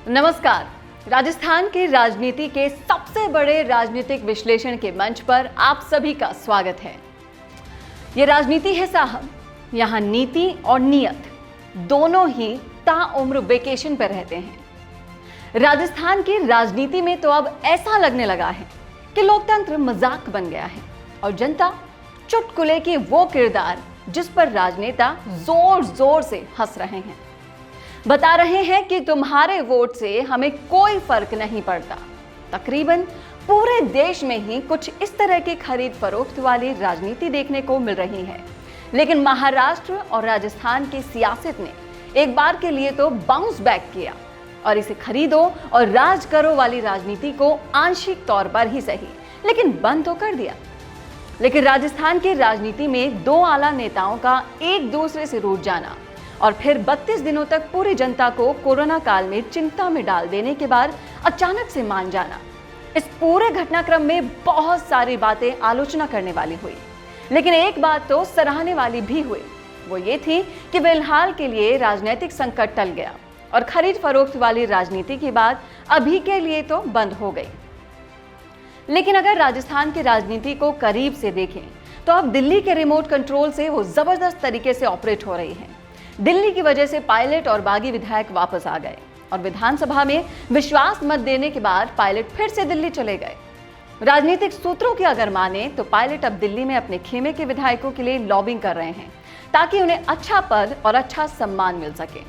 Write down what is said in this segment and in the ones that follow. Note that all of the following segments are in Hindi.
नमस्कार। राजस्थान की राजनीति के सबसे बड़े राजनीतिक विश्लेषण के मंच पर आप सभी का स्वागत है। ये राजनीति है साहब, यहाँ नीति और नियत दोनों ही ताउम्र वेकेशन पर रहते हैं। राजस्थान की राजनीति में तो अब ऐसा लगने लगा है कि लोकतंत्र मजाक बन गया है और जनता चुटकुले की वो किरदार जिस पर राजनेता जोर जोर से हंस रहे हैं, बता रहे हैं कि तुम्हारे वोट से हमें कोई फर्क नहीं पड़ता। तकरीबन पूरे देश में ही कुछ इस तरह की खरीद फरोख्त वाली राजनीति देखने को मिल रही है। लेकिन महाराष्ट्र और राजस्थान की सियासत ने एक बार के लिए तो बाउंस बैक किया और इसे खरीदो और राज करो वाली राजनीति को आंशिक तौर पर ही सही लेकिन बंद तो कर दिया। लेकिन राजस्थान की राजनीति में दो आला नेताओं का एक दूसरे से रूठ जाना और फिर 32 दिनों तक पूरी जनता को कोरोना काल में चिंता में डाल देने के बाद अचानक से मान जाना, इस पूरे घटनाक्रम में बहुत सारी बातें आलोचना करने वाली हुई। लेकिन एक बात तो सराहने वाली भी हुई, वो ये थी कि फिलहाल के लिए राजनीतिक संकट टल गया और खरीद फरोख्त वाली राजनीति की बात अभी के लिए तो बंद हो गई। लेकिन अगर राजस्थान की राजनीति को करीब से देखें तो अब दिल्ली के रिमोट कंट्रोल से वो जबरदस्त तरीके से ऑपरेट हो रही है। दिल्ली की वजह से पायलट और बागी विधायक वापस आ गए और विधानसभा में विश्वास मत देने के बाद पायलट फिर से दिल्ली चले गए। राजनीतिक सूत्रों की अगर माने तो पायलट अब दिल्ली में अपने खेमे के विधायकों के लिए लॉबिंग कर रहे हैं ताकि उन्हें अच्छा पद और अच्छा सम्मान मिल सके।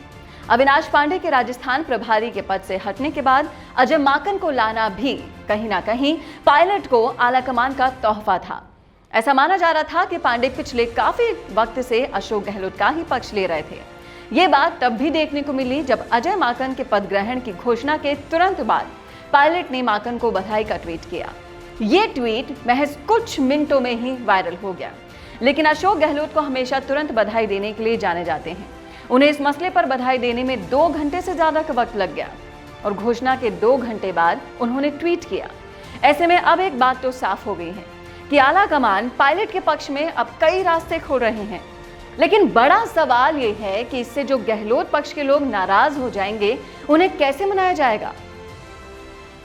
अविनाश पांडे के राजस्थान प्रभारी के पद से हटने के बाद अजय माकन को लाना भी कहीं ना कहीं पायलट को आलाकमान का तोहफा था। ऐसा माना जा रहा था कि पांडे पिछले काफी वक्त से अशोक गहलोत का ही पक्ष ले रहे थे। ये बात तब भी देखने को मिली जब अजय माकन के पद ग्रहण की घोषणा के तुरंत बाद पायलट ने माकन को बधाई का ट्वीट किया। ये ट्वीट महज कुछ मिनटों में ही वायरल हो गया। लेकिन अशोक गहलोत को हमेशा तुरंत बधाई देने के लिए जाने जाते हैं। उन्हें इस मसले पर बधाई देने में 2 घंटे से ज्यादा का वक्त लग गया और घोषणा के 2 घंटे बाद उन्होंने ट्वीट किया। ऐसे में अब एक बात तो साफ हो गई है कि आला कमान पायलट के पक्ष में अब कई रास्ते खोल रहे हैं। लेकिन बड़ा सवाल यह है कि इससे जो गहलोत पक्ष के लोग नाराज हो जाएंगे उन्हें कैसे मनाया जाएगा।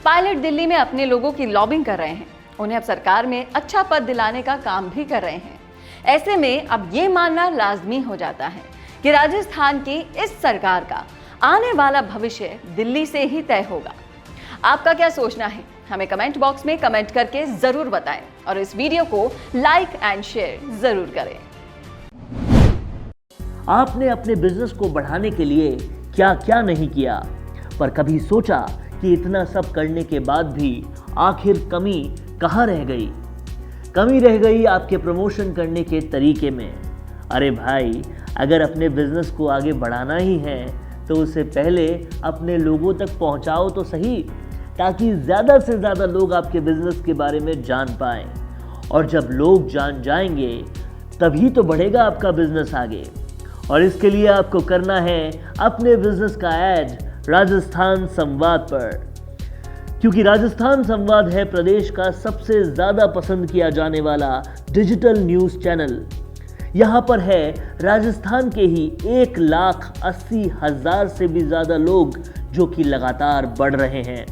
पायलट दिल्ली में अपने लोगों की लॉबिंग कर रहे हैं, उन्हें अब सरकार में अच्छा पद दिलाने का काम भी कर रहे हैं। ऐसे में अब ये मानना लाजमी हो जाता है कि राजस्थान की इस सरकार का आने वाला भविष्य दिल्ली से ही तय होगा। आपका क्या सोचना है, हमें कमेंट बॉक्स में कमेंट करके जरूर बताएं और इस वीडियो को लाइक एंड शेयर जरूर करें। आपने अपने बिजनेस को बढ़ाने के लिए क्या क्या नहीं किया, पर कभी सोचा कि इतना सब करने के बाद भी आखिर कमी कहाँ रह गई? कमी रह गई आपके प्रमोशन करने के तरीके में। अरे भाई, अगर अपने बिजनेस को आगे बढ़ाना ही है तो उससे पहले अपने लोगों तक पहुंचाओ तो सही, ताकि ज़्यादा से ज़्यादा लोग आपके बिजनेस के बारे में जान पाएं। और जब लोग जान जाएंगे तभी तो बढ़ेगा आपका बिजनेस आगे। और इसके लिए आपको करना है अपने बिजनेस का ऐड राजस्थान संवाद पर, क्योंकि राजस्थान संवाद है प्रदेश का सबसे ज़्यादा पसंद किया जाने वाला डिजिटल न्यूज़ चैनल। यहाँ पर है राजस्थान के ही 1,80,000 से भी ज़्यादा लोग जो कि लगातार बढ़ रहे हैं।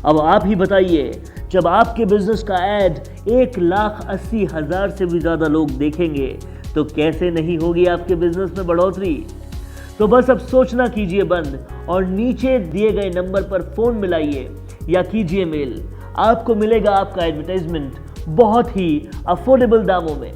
अब आप ही बताइए, जब आपके बिजनेस का ऐड 1,80,000 से भी ज़्यादा लोग देखेंगे तो कैसे नहीं होगी आपके बिजनेस में बढ़ोतरी। तो बस अब सोचना कीजिए बंद और नीचे दिए गए नंबर पर फ़ोन मिलाइए या कीजिए मेल। आपको मिलेगा आपका एडवर्टाइजमेंट बहुत ही अफोर्डेबल दामों में।